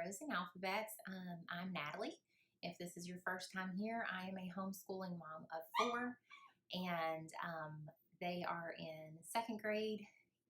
Letters and Alphabets. I'm Natalie. If this is your first time here, I am a homeschooling mom of four, and they are in second grade,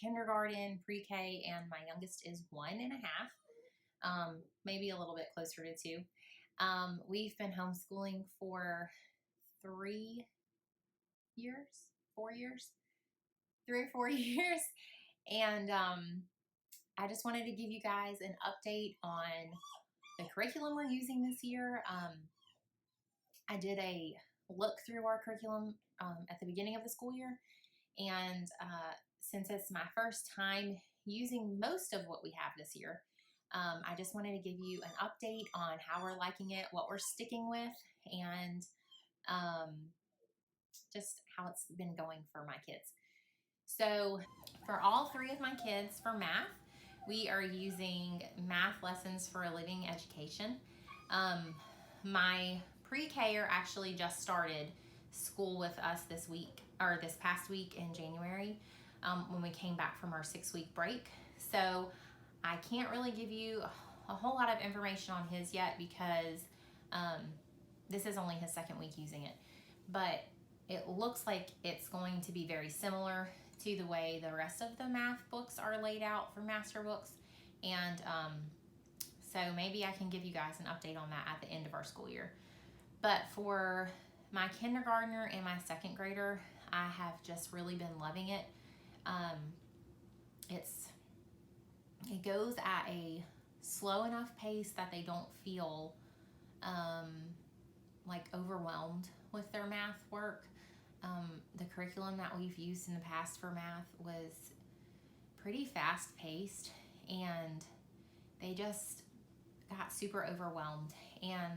kindergarten, pre-K, and my youngest is 1.5, maybe a little bit closer to 2. We've been homeschooling for 3 years, 4 years, 3 or 4 years, and I just wanted to give you guys an update on the curriculum we're using this year. I did a look through our curriculum at the beginning of the school year, and since it's my first time using most of what we have this year, I just wanted to give you an update on how we're liking it, what we're sticking with, and just how it's been going for my kids. So for all 3 of my kids for math, we are using Math Lessons for a Living Education. My pre-K-er actually just started school with us this past week in January, when we came back from our 6-week break. So I can't really give you a whole lot of information on his yet because this is only his second week using it. But it looks like it's going to be very similar to the way the rest of the math books are laid out for master books. And so maybe I can give you guys an update on that at the end of our school year. But for my kindergartner and my second grader, I have just really been loving it. It goes at a slow enough pace that they don't feel like overwhelmed with their math work. The curriculum that we've used in the past for math was pretty fast paced, and they just got super overwhelmed. And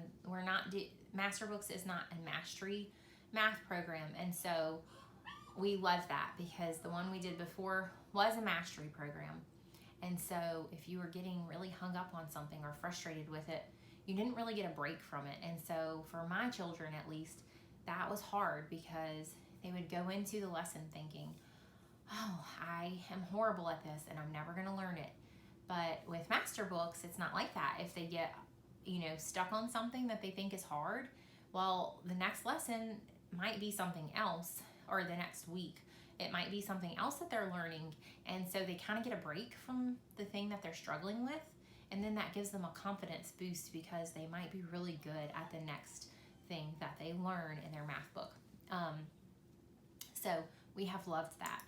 Master Books is not a mastery math program, and so we love that because the one we did before was a mastery program. And so if you were getting really hung up on something or frustrated with it, you didn't really get a break from it. And so for my children, at least, that was hard because they would go into the lesson thinking, oh, I am horrible at this and I'm never going to learn it. But with master books, it's not like that. If they get, stuck on something that they think is hard, well, the next lesson might be something else, or the next week, it might be something else that they're learning. And so they kind of get a break from the thing that they're struggling with. And then that gives them a confidence boost because they might be really good at the next thing that they learn in their math book. So we have loved that.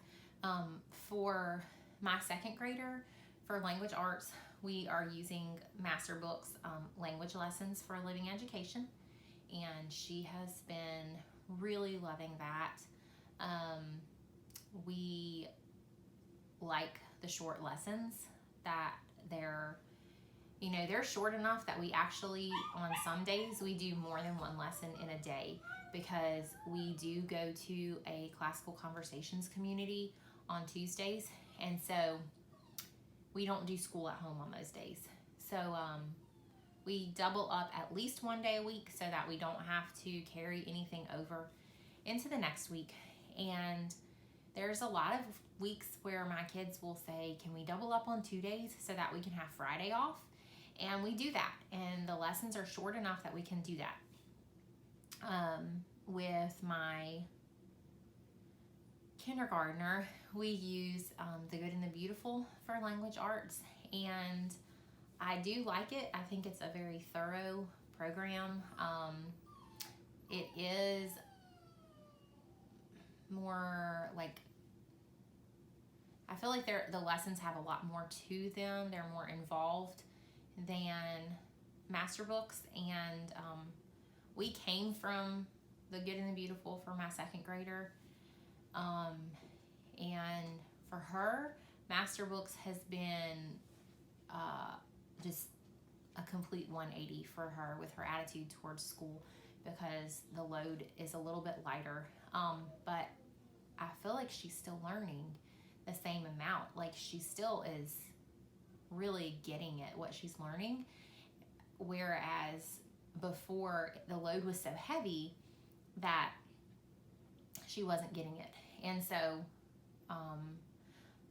For my second grader, for language arts, we are using Master Books Language Lessons for a Living Education, and she has been really loving that. We like the short lessons that they're short enough that we actually, on some days, we do more than one lesson in a day because we do go to a classical conversations community on Tuesdays. And so we don't do school at home on those days. So we double up at least one day a week so that we don't have to carry anything over into the next week. And there's a lot of weeks where my kids will say, can we double up on 2 days so that we can have Friday off? And we do that, and the lessons are short enough that we can do that. With my kindergartner, we use The Good and the Beautiful for language arts, and I do like it. I think it's a very thorough program. It is more like, I feel like the lessons have a lot more to them. They're more involved than master books, and we came from The Good and the Beautiful for my second grader, and for her, master books has been just a complete 180 for her with her attitude towards school because the load is a little bit lighter, but I feel like she's still learning the same amount. Like, she still is really getting it, what she's learning, whereas before the load was so heavy that she wasn't getting it. And so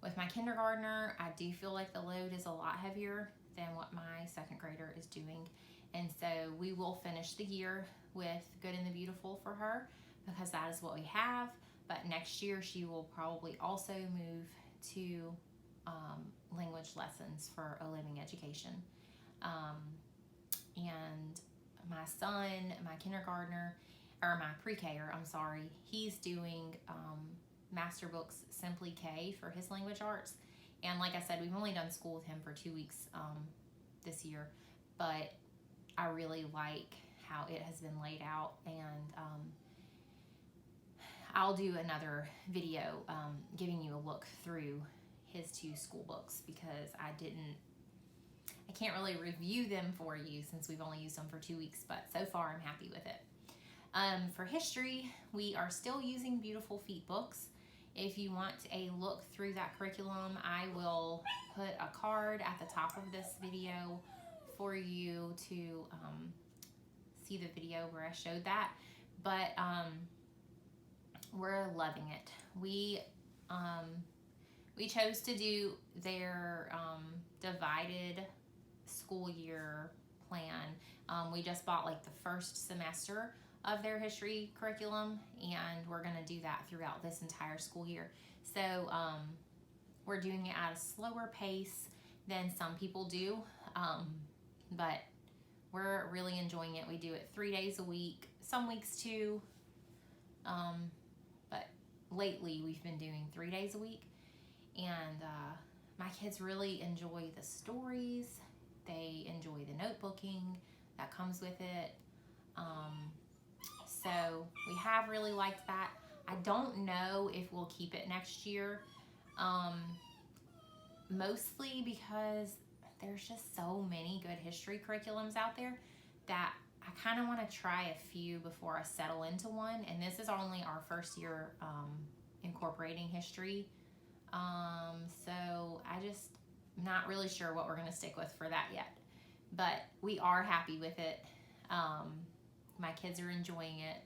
with my kindergartner, I do feel like the load is a lot heavier than what my second grader is doing. And so we will finish the year with Good and the Beautiful for her because that is what we have. But next year she will probably also move to language lessons for a living education. And my son, my kindergartner, or my pre-K-er, I'm sorry, he's doing Master Books Simply K for his language arts. And like I said, we've only done school with him for 2 weeks this year, but I really like how it has been laid out, and I'll do another video giving you a look through his 2 school books because I can't really review them for you since we've only used them for 2 weeks, but so far I'm happy with it. For history, we are still using Beautiful Feet books. If you want a look through that curriculum, I will put a card at the top of this video for you to see the video where I showed that. But we're loving it. We chose to do their divided school year plan. We just bought like the first semester of their history curriculum, and we're going to do that throughout this entire school year. So we're doing it at a slower pace than some people do, but we're really enjoying it. We do it 3 days a week, some weeks 2, but lately we've been doing 3 days a week, and my kids really enjoy the stories. They enjoy the notebooking that comes with it. So we have really liked that. I don't know if we'll keep it next year, mostly because there's just so many good history curriculums out there that I kind of want to try a few before I settle into one. And this is only our first year incorporating history. So I'm not really sure what we're going to stick with for that yet. But we are happy with it. My kids are enjoying it.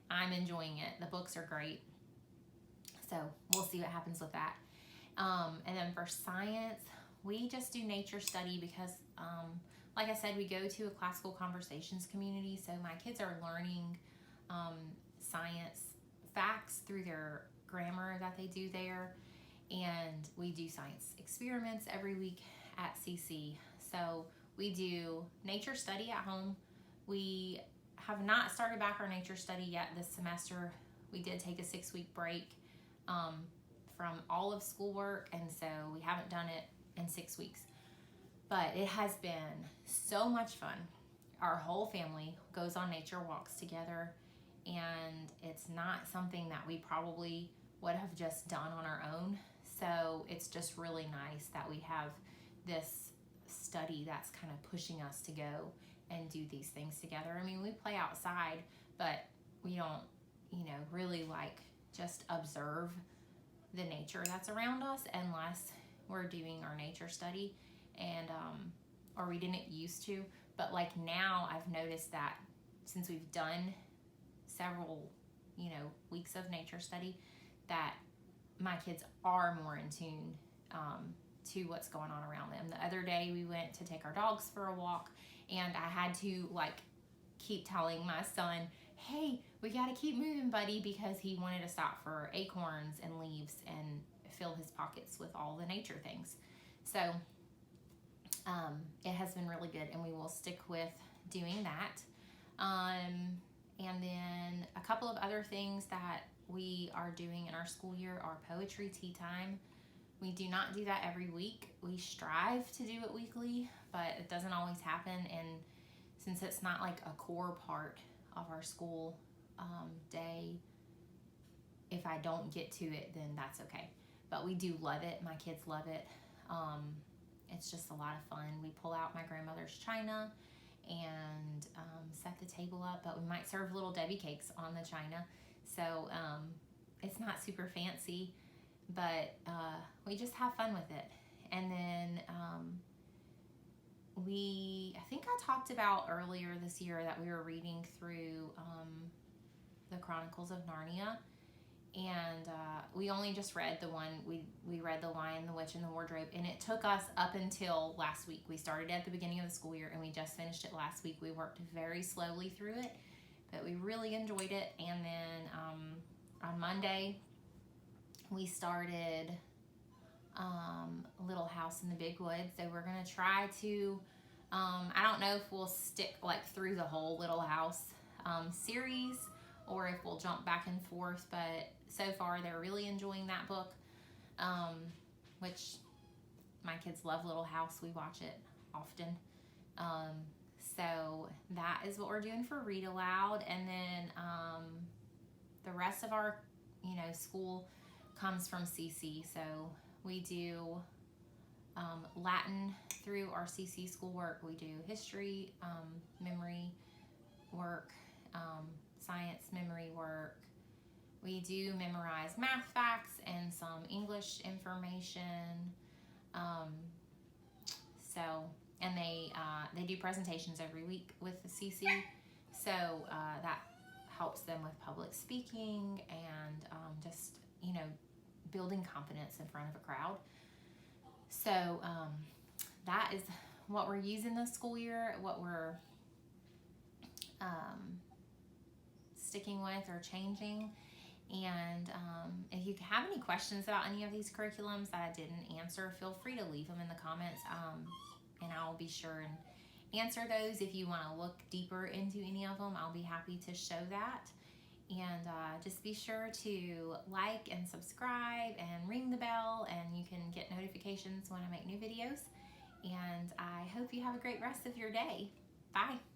I'm enjoying it. The books are great. So we'll see what happens with that. And then for science, we just do nature study because, like I said, we go to a classical conversations community. So my kids are learning science facts through their grammar that they do there. And we do science experiments every week at CC. So we do nature study at home. We have not started back our nature study yet this semester. We did take a 6-week break from all of schoolwork, and so we haven't done it in 6 weeks. But it has been so much fun. Our whole family goes on nature walks together, and it's not something that we probably would have just done on our own. So it's just really nice that we have this study that's kind of pushing us to go and do these things together. I mean, we play outside, but we don't, really just observe the nature that's around us unless we're doing our nature study, and or we didn't used to. But now I've noticed that since we've done several, weeks of nature study, that my kids are more in tune to what's going on around them. The other day we went to take our dogs for a walk, and I had to keep telling my son, hey, we got to keep moving, buddy, because he wanted to stop for acorns and leaves and fill his pockets with all the nature things. So it has been really good, and we will stick with doing that. And then a couple of other things that we are doing in our school year are poetry tea time. We do not do that every week. We strive to do it weekly, but it doesn't always happen. And since it's not a core part of our school day, if I don't get to it, then that's okay. But we do love it. My kids love it. It's just a lot of fun. We pull out my grandmother's china and set the table up, but we might serve little Debbie cakes on the china. So it's not super fancy, but we just have fun with it. And then I think I talked about earlier this year that we were reading through the Chronicles of Narnia, and we only just read the one, we read The Lion, the Witch, and the Wardrobe, and it took us up until last week. We started at the beginning of the school year, and we just finished it last week. We worked very slowly through it, but we really enjoyed it. And then on Monday, we started Little House in the Big Woods. So we're going to try to, I don't know if we'll stick like through the whole Little House series, or if we'll jump back and forth, but so far they're really enjoying that book, which my kids love Little House. We watch it often. So that is what we're doing for Read Aloud. And then the rest of our, school comes from CC. So we do Latin through our CC schoolwork. We do history, memory work, science memory work. We do memorize math facts and some English information. And they do presentations every week with the CC. So that helps them with public speaking and just, building confidence in front of a crowd. So that is what we're using this school year, what we're sticking with or changing. And if you have any questions about any of these curriculums that I didn't answer, feel free to leave them in the comments, and I'll be sure and answer those. If you want to look deeper into any of them, I'll be happy to show that. And just be sure to like and subscribe and ring the bell, and you can get notifications when I make new videos. And I hope you have a great rest of your day. Bye.